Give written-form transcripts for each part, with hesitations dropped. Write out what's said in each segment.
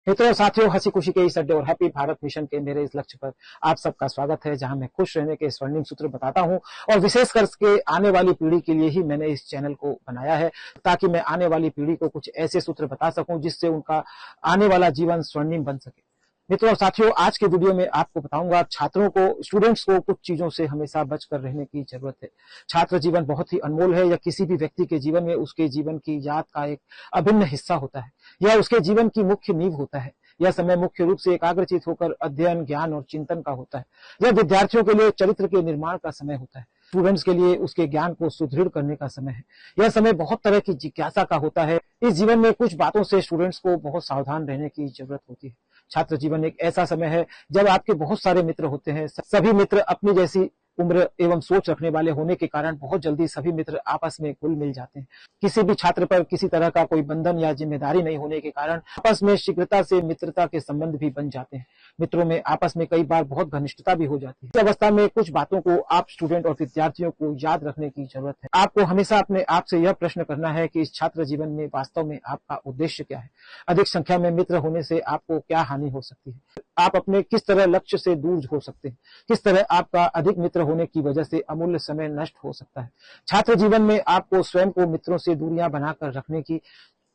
मित्रों और साथियों, हंसी खुशी के इस अड्डे और हैप्पी भारत मिशन के मेरे इस लक्ष्य पर आप सबका स्वागत है, जहां मैं खुश रहने के स्वर्णिम सूत्र बताता हूं। और विशेष करके आने वाली पीढ़ी के लिए ही मैंने इस चैनल को बनाया है, ताकि मैं आने वाली पीढ़ी को कुछ ऐसे सूत्र बता सकूं जिससे उनका आने वाला जीवन स्वर्णिम बन सके। मित्रों और साथियों, आज के वीडियो में आपको बताऊंगा छात्रों को, स्टूडेंट्स को कुछ चीजों से हमेशा बचकर रहने की जरूरत है। छात्र जीवन बहुत ही अनमोल है। यह किसी भी व्यक्ति के जीवन में उसके जीवन की याद का एक अभिन्न हिस्सा होता है। यह उसके जीवन की मुख्य नींव होता है। यह समय मुख्य रूप से एकाग्रचित होकर अध्ययन, ज्ञान और चिंतन का होता है। यह विद्यार्थियों के लिए चरित्र के निर्माण का समय होता है। स्टूडेंट्स के लिए उसके ज्ञान को सुदृढ़ करने का समय है। यह समय बहुत तरह की जिज्ञासा का होता है। इस जीवन में कुछ बातों से स्टूडेंट्स को बहुत सावधान रहने की जरूरत होती है। छात्र जीवन एक ऐसा समय है जब आपके बहुत सारे मित्र होते हैं। सभी मित्र अपनी जैसी उम्र एवं सोच रखने वाले होने के कारण बहुत जल्दी सभी मित्र आपस में घुल मिल जाते हैं। किसी भी छात्र पर किसी तरह का कोई बंधन या जिम्मेदारी नहीं होने के कारण आपस में शीघ्रता से मित्रता के संबंध भी बन जाते हैं। मित्रों में आपस में कई बार बहुत घनिष्ठता भी हो जाती है। इस अवस्था में कुछ बातों को आप स्टूडेंट और विद्यार्थियों को याद रखने की जरूरत है। आपको हमेशा अपने आप से यह प्रश्न करना है कि इस छात्र जीवन में वास्तव में आपका उद्देश्य क्या है। अधिक संख्या में मित्र होने से आपको क्या हानि हो सकती है। आप अपने किस तरह लक्ष्य से दूर हो सकते हैं। किस तरह आपका अधिक मित्र होने की वजह से अमूल्य समय नष्ट हो सकता है। छात्र जीवन में आपको स्वयं को मित्रों से दूरियां बनाकर रखने की,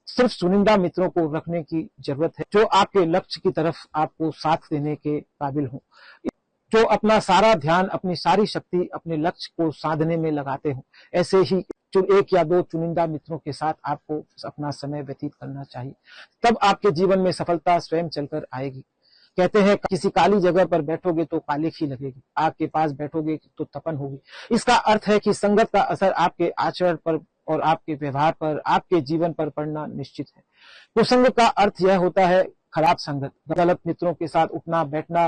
सिर्फ चुनिंदा मित्रों को रखने की जरूरत है जो आपके लक्ष्य की तरफ आपको साथ देने के काबिल हो, जो अपना सारा ध्यान, अपनी सारी शक्ति अपने लक्ष्य को साधने में लगाते हो। ऐसे ही एक या दो चुनिंदा मित्रों के साथ आपको अपना समय व्यतीत करना चाहिए। तब आपके जीवन में सफलता स्वयं चलकर आएगी। कहते हैं किसी काली जगह पर बैठोगे तो कालिक ही लगेगी, आग के पास बैठोगे तो तपन होगी। इसका अर्थ है कि संगत का असर आपके आचरण पर और आपके व्यवहार पर, आपके जीवन पर पड़ना निश्चित है। कुसंग का अर्थ यह होता है खराब संगत, गलत मित्रों के साथ उठना बैठना,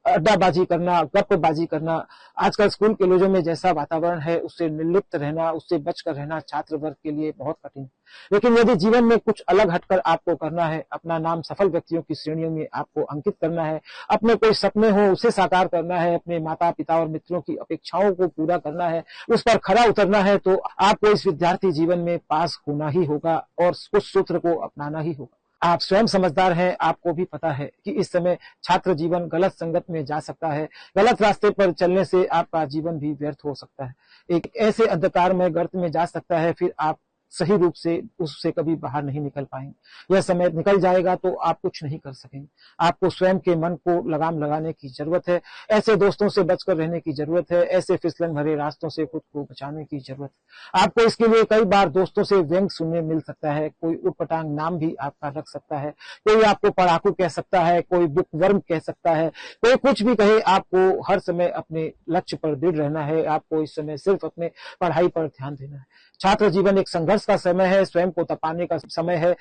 अड्डाबाजी करना, गप्पबाजी करना। आजकल स्कूल कॉलेजों में जैसा वातावरण है उससे निर्लिप्त रहना, उससे बचकर रहना छात्र वर्ग के लिए बहुत कठिन है। लेकिन यदि जीवन में कुछ अलग हटकर आपको करना है, अपना नाम सफल व्यक्तियों की श्रेणियों में आपको अंकित करना है, अपने कोई सपने हो उसे साकार करना है, अपने माता पिता और मित्रों की अपेक्षाओं को पूरा करना है, उस पर खरा उतरना है, तो आपको इस विद्यार्थी जीवन में पास होना ही होगा और उस सूत्र को अपनाना ही होगा। आप स्वयं समझदार हैं, आपको भी पता है कि इस समय छात्र जीवन गलत संगत में जा सकता है। गलत रास्ते पर चलने से आपका जीवन भी व्यर्थ हो सकता है, एक ऐसे अंधकार में गर्त में जा सकता है, फिर आप सही रूप से उससे कभी बाहर नहीं निकल पाएंगे। यह समय निकल जाएगा तो आप कुछ नहीं कर सकेंगे। आपको स्वयं के मन को लगाम लगाने की जरूरत है। ऐसे दोस्तों से बचकर रहने की जरूरत है। ऐसे फिसलन भरे रास्तों से खुद को बचाने की जरूरत है। आपको इसके लिए कई बार दोस्तों से व्यंग सुनने मिल सकता है। कोई उटपटांग नाम भी आपका रख सकता है, कोई आपको पढ़ाकू कह सकता है, कोई बुक वर्म कह सकता है, कोई कुछ भी कहे। आपको हर समय अपने लक्ष्य पर दृढ़ रहना है। आपको इस समय सिर्फ अपने पढ़ाई पर ध्यान देना है। छात्र जीवन एक संघर्ष का समय है, स्वयं को तपाने का समय है।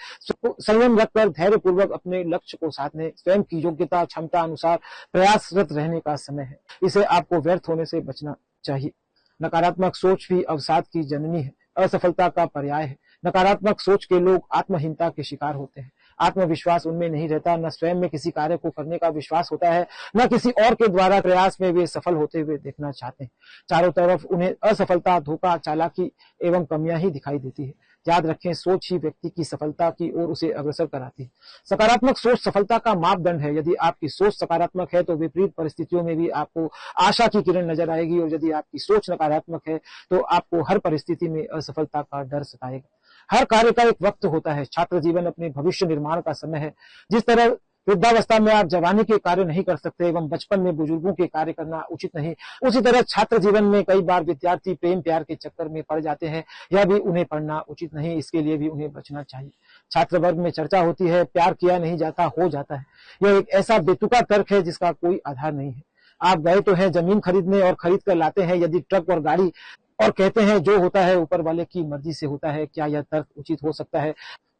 संयम रखकर धैर्य पूर्वक अपने लक्ष्य को साधने, स्वयं की योग्यता क्षमता अनुसार प्रयासरत रहने का समय है। इसे आपको व्यर्थ होने से बचना चाहिए। नकारात्मक सोच भी अवसाद की जननी है, असफलता का पर्याय है। नकारात्मक सोच के लोग आत्महीनता के शिकार होते हैं। आत्मविश्वास उनमें नहीं रहता, न स्वयं में किसी कार्य को करने का विश्वास होता है, न किसी और के द्वारा प्रयास में वे सफल होते हुए देखना चाहते हैं। चारों तरफ उन्हें असफलता, धोखा, चालाकी एवं कमियां ही दिखाई देती है। याद रखें, सोच ही व्यक्ति की सफलता की ओर उसे अग्रसर कराती है। सकारात्मक सोच सफलता का मापदंड है। यदि आपकी सोच सकारात्मक है तो विपरीत परिस्थितियों में भी आपको आशा की किरण नजर आएगी, और यदि आपकी सोच नकारात्मक है तो आपको हर परिस्थिति में असफलता का डर सताएगा। हर कार्य का एक वक्त होता है। छात्र जीवन अपने भविष्य निर्माण का समय है। जिस तरह वृद्धावस्था में आप जवानी के कार्य नहीं कर सकते एवं बचपन में बुजुर्गों के कार्य करना उचित नहीं, उसी तरह छात्र जीवन में कई बार विद्यार्थी प्रेम प्यार के चक्कर में पड़ जाते हैं। यह भी उन्हें पढ़ना उचित नहीं, इसके लिए भी उन्हें बचना चाहिए। छात्र वर्ग में चर्चा होती है प्यार किया नहीं जाता, हो जाता है। यह एक ऐसा बेतुका तर्क है जिसका कोई आधार नहीं है। आप गए तो हैं जमीन खरीदने और खरीद कर लाते हैं यदि ट्रक और गाड़ी, और कहते हैं जो होता है ऊपर वाले की मर्जी से होता है। क्या यह तर्क उचित हो सकता है?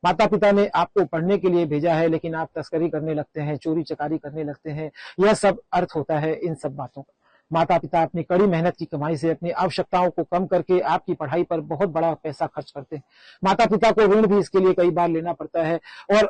माता पिता ने आपको पढ़ने के लिए भेजा है, लेकिन आप तस्करी करने लगते हैं, चोरी चकारी करने लगते हैं। यह सब अर्थ होता है इन सब बातों का। माता पिता अपनी कड़ी मेहनत की कमाई से अपनी आवश्यकताओं को कम करके आपकी पढ़ाई पर बहुत बड़ा पैसा खर्च करते हैं। माता पिता को ऋण भी इसके लिए कई बार लेना पड़ता है, और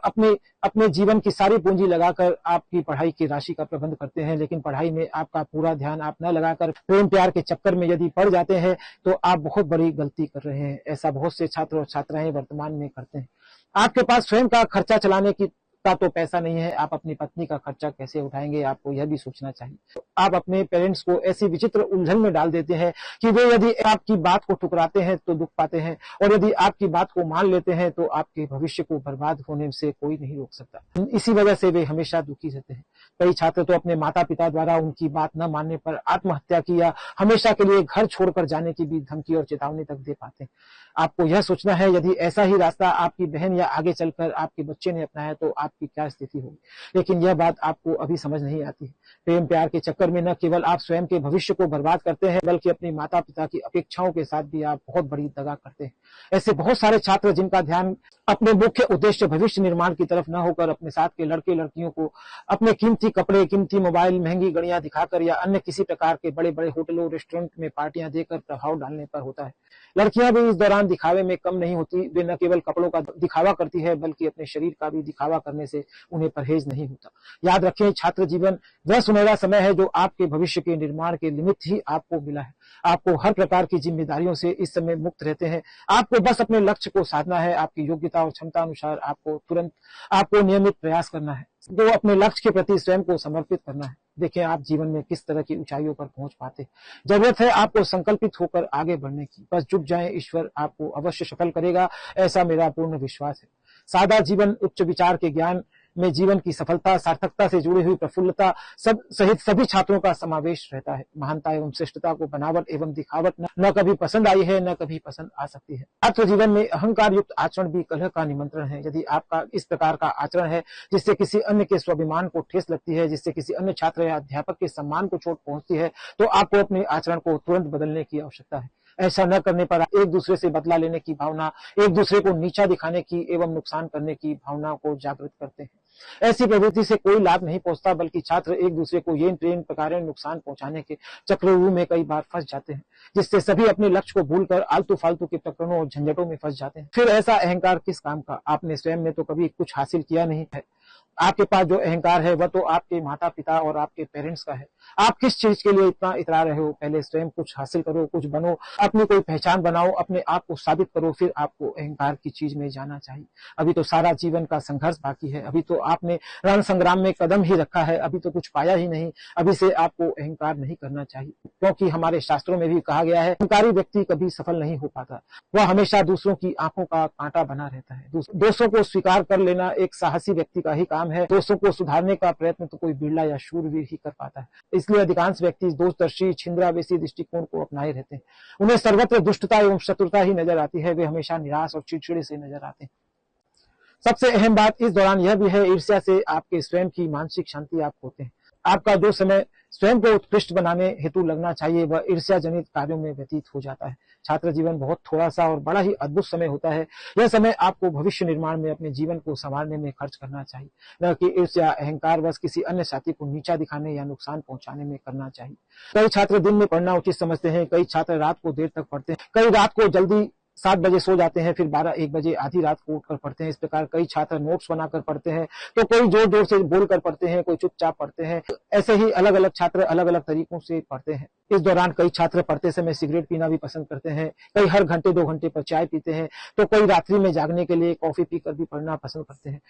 अपने जीवन की सारी पूंजी लगाकर आपकी पढ़ाई की राशि का प्रबंध करते हैं। लेकिन पढ़ाई में आपका पूरा ध्यान आप न लगाकर प्रेम प्यार के चक्कर में यदि पड़ जाते हैं तो आप बहुत बड़ी गलती कर रहे हैं। ऐसा बहुत से छात्र और छात्राएं वर्तमान में करते हैं। आपके पास स्वयं का खर्चा चलाने की का तो पैसा नहीं है, आप अपनी पत्नी का खर्चा कैसे उठाएंगे, आपको यह भी सोचना चाहिए। तो आप अपने पेरेंट्स को ऐसी विचित्र उलझन में डाल देते हैं कि वे यदि आपकी बात को ठुकराते हैं तो दुख पाते हैं, और यदि आपकी बात को मान लेते हैं तो आपके भविष्य को बर्बाद होने से कोई नहीं रोक सकता। इसी वजह से वे हमेशा दुखी रहते हैं। कई छात्र तो अपने माता पिता द्वारा उनकी बात न मानने पर आत्महत्या की या हमेशा के लिए घर छोड़कर जाने की भी धमकी और चेतावनी तक दे पाते हैं। आपको यह सोचना है, यदि ऐसा ही रास्ता आपकी बहन या आगे चलकर आपके बच्चे ने अपनाया तो आपकी क्या स्थिति होगी। लेकिन यह बात आपको अभी समझ नहीं आती है। प्रेम प्यार के चक्कर में न केवल आप स्वयं के भविष्य को बर्बाद करते हैं, बल्कि अपनी माता पिता की अपेक्षाओं के साथ भी आप बहुत बड़ी दगा करते हैं। ऐसे बहुत सारे छात्र जिनका ध्यान अपने मुख्य उद्देश्य भविष्य निर्माण की तरफ न होकर अपने साथ के लड़के लड़कियों को अपने कीमती कपड़े, कीमती मोबाइल, महंगी घड़ियां दिखाकर या अन्य किसी प्रकार के बड़े बड़े होटलों, रेस्टोरेंट में पार्टियां देकर प्रभाव डालने पर होता है। लड़कियां भी इस दौरान दिखावे में कम नहीं होती। वे न केवल कपड़ों का दिखावा करती है, बल्कि अपने शरीर का भी दिखावा करने से उन्हें परहेज नहीं होता। याद रखें, छात्र जीवन वह सुनहरा समय है जो आपके भविष्य के निर्माण के निमित्त ही आपको मिला है। आपको हर प्रकार की जिम्मेदारियों से इस समय मुक्त रहते हैं। आपको बस अपने लक्ष्य को साधना है। आपकी योग्यता और क्षमता अनुसार आपको नियमित प्रयास करना है। तो अपने लक्ष्य के प्रति स्वयं को समर्पित करना है। देखें आप जीवन में किस तरह की ऊंचाइयों पर पहुंच पाते। जरूरत है आपको संकल्पित होकर आगे बढ़ने की। बस जुट जाएं, ईश्वर आपको अवश्य सफल करेगा, ऐसा मेरा पूर्ण विश्वास है। सादा जीवन, उच्च विचार के ज्ञान में जीवन की सफलता, सार्थकता से जुड़ी हुई प्रफुल्लता सब सहित सभी छात्रों का समावेश रहता है। महानता एवं श्रेष्ठता को बनावट एवं दिखावट न कभी पसंद आई है, न कभी पसंद आ सकती है। छात्र जीवन में अहंकार युक्त आचरण भी कलह का निमंत्रण है। यदि आपका इस प्रकार का आचरण है जिससे किसी अन्य के स्वाभिमान को ठेस लगती है, जिससे किसी अन्य छात्र या अध्यापक के सम्मान को चोट पहुंचती है, तो आपको अपने आचरण को तुरंत बदलने की आवश्यकता है। ऐसा न करने पर एक दूसरे से बदला लेने की भावना, एक दूसरे को नीचा दिखाने की एवं नुकसान करने की भावना को जागृत करते हैं। ऐसी प्रवृत्ति से कोई लाभ नहीं पहुंचता, बल्कि छात्र एक दूसरे को ये प्रकार नुकसान पहुंचाने के चक्रव्यूह में कई बार फंस जाते हैं, जिससे सभी अपने लक्ष्य को भूलकर आलतू फालतू के प्रकरणों और झंझटों में फंस जाते हैं। फिर ऐसा अहंकार किस काम का? आपने स्वयं में तो कभी कुछ हासिल किया नहीं है। आपके पास जो अहंकार है वह तो आपके माता पिता और आपके पेरेंट्स का है। आप किस चीज के लिए इतना इतरा रहे हो? पहले स्वयं कुछ हासिल करो, कुछ बनो, अपनी कोई पहचान बनाओ, अपने आप को साबित करो, फिर आपको अहंकार की चीज में जाना चाहिए। अभी तो सारा जीवन का संघर्ष बाकी है। अभी तो आपने रण संग्राम में कदम ही रखा है, अभी तो कुछ पाया ही नहीं। अभी से आपको अहंकार नहीं करना चाहिए, क्योंकि हमारे शास्त्रों में भी कहा गया है, अहंकारी व्यक्ति कभी सफल नहीं हो पाता। वह हमेशा दूसरों की आंखों का कांटा बना रहता है। दोषों को स्वीकार कर लेना एक साहसी व्यक्ति का ही काम है। दोषों को सुधारने का प्रयत्न तो कोई बिरला या शूरवीर ही कर पाता है। इसलिए अधिकांश व्यक्ति दोषदर्शी, छिंद्रावेशी दृष्टिकोण को अपनाए रहते हैं। उन्हें सर्वत्र दुष्टता एवं शत्रुता ही नजर आती है। वे हमेशा निराश और चिड़चिड़े से नजर आते हैं। सबसे अहम बात इस दौरान यह भी है, ईर्ष्या से आपके स्वयं की मानसिक शांति आप खोते हैं। आपका जो समय स्वयं को उत्कृष्ट बनाने हेतु लगना चाहिए, वह ईर्ष्या जनित कार्यों में व्यतीत हो जाता है। छात्र जीवन बहुत थोड़ा सा और बड़ा ही अद्भुत समय होता है। यह समय आपको भविष्य निर्माण में अपने जीवन को संवारने में खर्च करना चाहिए, न कि ईर्ष्या, अहंकार वश किसी अन्य साथी को नीचा दिखाने या नुकसान पहुंचाने में करना चाहिए। कई छात्र दिन में पढ़ना उचित समझते हैं, कई छात्र रात को देर तक पढ़ते हैं, कई रात को जल्दी 7 बजे सो जाते हैं, फिर 12-1 बजे आधी रात को उठकर पढ़ते हैं। इस प्रकार कई छात्र नोट्स बनाकर पढ़ते हैं, तो कोई जोर जोर से बोलकर पढ़ते हैं, कोई चुपचाप पढ़ते हैं। ऐसे ही अलग अलग छात्र अलग अलग तरीकों से पढ़ते हैं। इस दौरान कई छात्र पढ़ते समय सिगरेट पीना भी पसंद करते हैं, कई हर घंटे 2 घंटे पर चाय पीते हैं, तो कई रात्रि में जागने के लिए कॉफी पीकर भी पढ़ना पसंद करते हैं।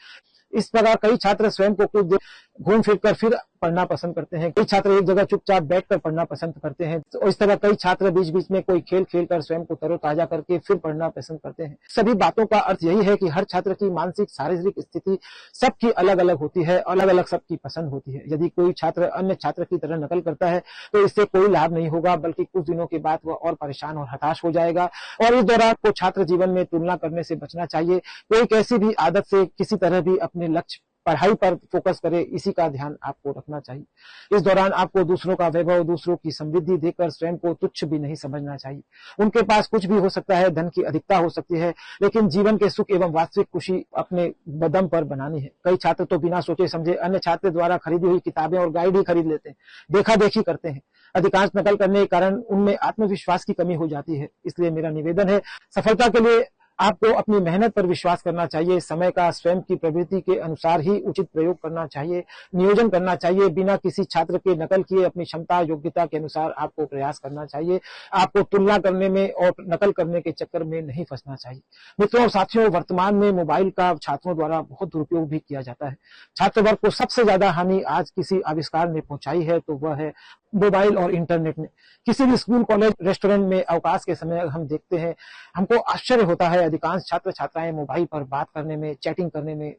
इस प्रकार कई छात्र स्वयं को कुछ देर घूम फिर कर फिर पढ़ना पसंद करते हैं। कई छात्र एक जगह चुपचाप बैठकर पढ़ना पसंद करते हैं। तो इस तरह कई छात्र बीच बीच में कोई खेल खेलकर स्वयं को तरोताजा करके फिर पढ़ना पसंद करते हैं। सभी बातों का अर्थ यही है कि हर छात्र की मानसिक शारीरिक स्थिति सबकी अलग अलग होती है, अलग अलग सबकी पसंद होती है। यदि कोई छात्र अन्य छात्र की तरह नकल करता है तो इससे कोई लाभ नहीं होगा, बल्कि कुछ दिनों के बाद वह और परेशान और हताश हो जाएगा। और इस दौरान को छात्र जीवन में तुलना करने से बचना चाहिए। कोई कैसी भी आदत से किसी तरह भी अपने लक्ष्य पढ़ाई पर फोकस करे, इसी का ध्यान आपको रखना चाहिए। इस दौरान आपको दूसरों का वैभव, दूसरों की समृद्धि देखकर स्वयं को तुच्छ भी नहीं समझना चाहिए। उनके पास कुछ भी हो सकता है, धन की अधिकता हो सकती है, लेकिन जीवन के सुख एवं वास्तविक खुशी अपने बदम पर बनानी है। कई छात्र तो बिना सोचे समझे अन्य छात्र द्वारा खरीदी हुई किताबें और गाइड ही खरीद लेते हैं, देखा देखी करते हैं। अधिकांश नकल करने के कारण उनमें आत्मविश्वास की कमी हो जाती है। इसलिए मेरा निवेदन है, सफलता के लिए आपको अपनी मेहनत पर विश्वास करना चाहिए, समय का स्वयं की प्रवृत्ति के अनुसार ही उचित प्रयोग करना चाहिए, नियोजन करना चाहिए, बिना किसी छात्र के नकल किए अपनी क्षमता योग्यता के अनुसार आपको प्रयास करना चाहिए। आपको तुलना करने में और नकल करने के चक्कर में नहीं फंसना चाहिए। मित्रों और साथियों, वर्तमान में मोबाइल का छात्रों द्वारा बहुत दुरुपयोग भी किया जाता है। छात्र वर्ग को सबसे ज्यादा हानि आज किसी आविष्कार ने पहुंचाई है तो वह है मोबाइल और इंटरनेट ने। किसी भी स्कूल, कॉलेज, रेस्टोरेंट में अवकाश के समय हम देखते हैं, हमको आश्चर्य होता है, अधिकांश छात्र छात्राएं मोबाइल पर बात करने में, चैटिंग करने में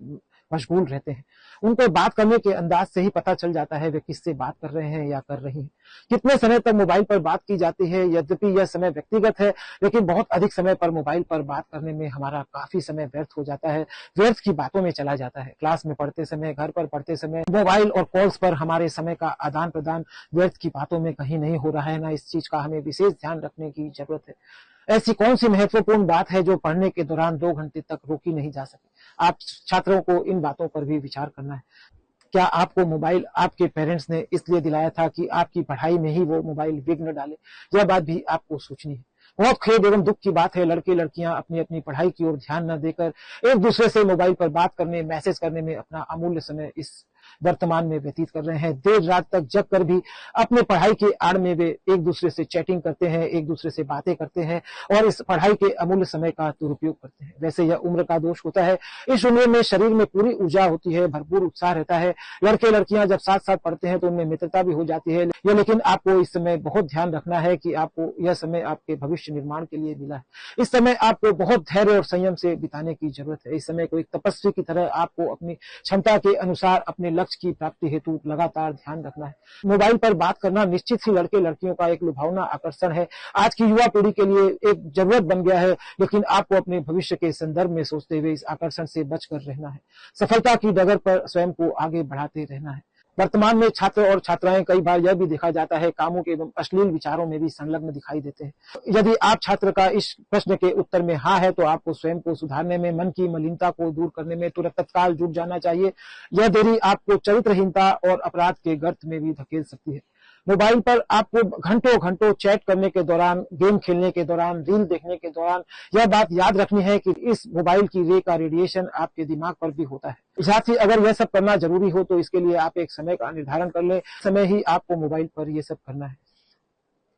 मशगूल रहते हैं। उनको बात करने के अंदाज से ही पता चल जाता है वे किससे बात कर रहे हैं या कर रही हैं। कितने समय तक मोबाइल पर बात की जाती है, यद्यपि यह समय व्यक्तिगत है, लेकिन बहुत अधिक समय पर मोबाइल पर बात करने में हमारा काफी समय व्यर्थ हो जाता है, व्यर्थ की बातों में चला जाता है। क्लास में पढ़ते समय, घर पर पढ़ते समय मोबाइल और कॉल्स पर हमारे समय का आदान प्रदान व्यर्थ की बातों में कहीं नहीं हो रहा है ना। इस चीज का हमें विशेष ध्यान रखने की जरूरत है। ऐसी कौन सी महत्वपूर्ण बात है जो पढ़ने के दौरान 2 घंटे तक रोकी नहीं जा सके? आप छात्रों को इन बातों पर भी विचार करना है। क्या आपको मोबाइल आपके पेरेंट्स ने इसलिए दिलाया था कि आपकी पढ़ाई में ही वो मोबाइल विघ्न डाले? यह बात भी आपको सोचनी है। बहुत खेद एवं दुख की बात है, लड़के लड़कियां अपनी अपनी पढ़ाई की ओर ध्यान न देकर एक दूसरे से मोबाइल पर बात करने, मैसेज करने में अपना अमूल्य समय इस वर्तमान में व्यतीत कर रहे हैं। देर रात तक जग कर भी अपने पढ़ाई के आड़ में वे एक दूसरे से चैटिंग करते हैं, एक दूसरे से बातें करते हैं और इस पढ़ाई के अमूल्य समय का दुरुपयोग करते हैं। वैसे यह उम्र का दोष होता है। इस उम्र में शरीर में पूरी ऊर्जा होती है, भरपूर उत्साह रहता है। लड़के लड़कियां जब साथ साथ पढ़ते हैं तो उनमें मित्रता भी हो जाती है। लेकिन आपको इस समय बहुत ध्यान रखना है कि आपको यह समय आपके भविष्य निर्माण के लिए मिला है। इस समय आपको बहुत धैर्य और संयम से बिताने की जरूरत है। इस समय को एक तपस्वी की तरह आपको अपनी क्षमता के अनुसार अपने लक्ष्य की प्राप्ति हेतु लगातार ध्यान रखना है। मोबाइल पर बात करना निश्चित ही लड़के लड़कियों का एक लुभावना आकर्षण है, आज की युवा पीढ़ी के लिए एक जरूरत बन गया है, लेकिन आपको अपने भविष्य के संदर्भ में सोचते हुए इस आकर्षण से बचकर रहना है। सफलता की डगर पर स्वयं को आगे बढ़ाते रहना है। वर्तमान में छात्र और छात्राएं कई बार यह भी देखा जाता है कामुक एवं अश्लील विचारों में भी संलग्न दिखाई देते हैं। यदि आप छात्र का इस प्रश्न के उत्तर में हाँ है तो आपको स्वयं को सुधारने में, मन की मलिनता को दूर करने में तुरंत तत्काल जुट जाना चाहिए। यह देरी आपको चरित्रहीनता और अपराध के गर्त में भी धकेल सकती है। मोबाइल पर आपको घंटों घंटों चैट करने के दौरान, गेम खेलने के दौरान, रील देखने के दौरान यह बात याद रखनी है कि इस मोबाइल की रे का रेडिएशन आपके दिमाग पर भी होता है। साथ ही अगर यह सब करना जरूरी हो तो इसके लिए आप एक समय का निर्धारण कर लें, समय ही आपको मोबाइल पर यह सब करना है।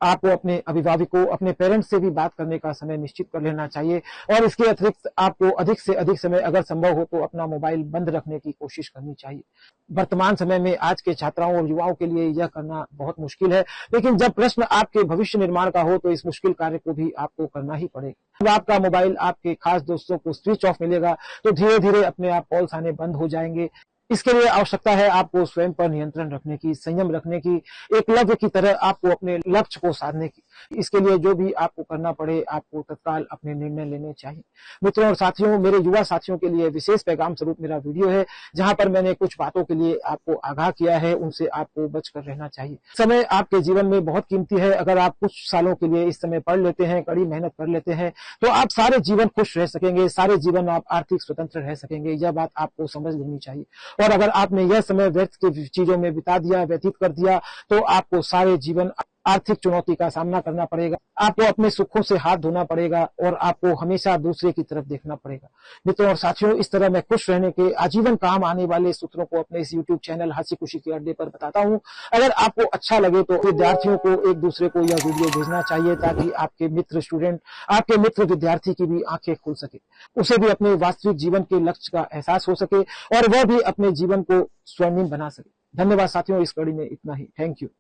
आपको अपने अभिभावकों, अपने पेरेंट्स से भी बात करने का समय निश्चित कर लेना चाहिए और इसके अतिरिक्त आपको अधिक से अधिक समय अगर संभव हो तो अपना मोबाइल बंद रखने की कोशिश करनी चाहिए। वर्तमान समय में आज के छात्राओं और युवाओं के लिए यह करना बहुत मुश्किल है, लेकिन जब प्रश्न आपके भविष्य निर्माण का हो तो इस मुश्किल कार्य को भी आपको करना ही पड़ेगा। जब आपका मोबाइल आपके खास दोस्तों को स्विच ऑफ मिलेगा तो धीरे धीरे अपने आप कॉल्स आने बंद हो जाएंगे। इसके लिए आवश्यकता है आपको स्वयं पर नियंत्रण रखने की, संयम रखने की, एकलव्य की तरह आपको अपने लक्ष्य को साधने की। इसके लिए जो भी आपको करना पड़े आपको तत्काल अपने निर्णय लेने चाहिए। मित्रों और साथियों, मेरे युवा साथियों के लिए विशेष पैगाम स्वरूप मेरा वीडियो है जहां पर मैंने कुछ बातों के लिए आपको आगाह किया है, उनसे आपको बचकर रहना चाहिए। समय आपके जीवन में बहुत कीमती है। अगर आप कुछ सालों के लिए इस समय पढ़ लेते हैं, कड़ी मेहनत कर लेते हैं तो आप सारे जीवन खुश रह सकेंगे, सारे जीवन आप आर्थिक स्वतंत्र रह सकेंगे। यह बात आपको समझ लेनी चाहिए। और अगर आपने यह समय व्यर्थ की चीजों में बिता दिया, व्यतीत कर दिया तो आपको सारे जीवन आर्थिक चुनौती का सामना करना पड़ेगा। आपको अपने सुखों से हाथ धोना पड़ेगा और आपको हमेशा दूसरे की तरफ देखना पड़ेगा। मित्रों और साथियों, इस तरह मैं खुश रहने के आजीवन काम आने वाले सूत्रों को अपने इस YouTube चैनल हंसी खुशी के अड्डे पर बताता हूं। अगर आपको अच्छा लगे तो विद्यार्थियों को एक दूसरे को यह वीडियो भेजना चाहिए ताकि आपके मित्र स्टूडेंट, आपके मित्र विद्यार्थी की भी आंखें खुल सके, उसे भी अपने वास्तविक जीवन के लक्ष्य का एहसास हो सके और वह भी अपने जीवन को स्वर्णिम बना सके। धन्यवाद साथियों, इस कड़ी में इतना ही। Thank you.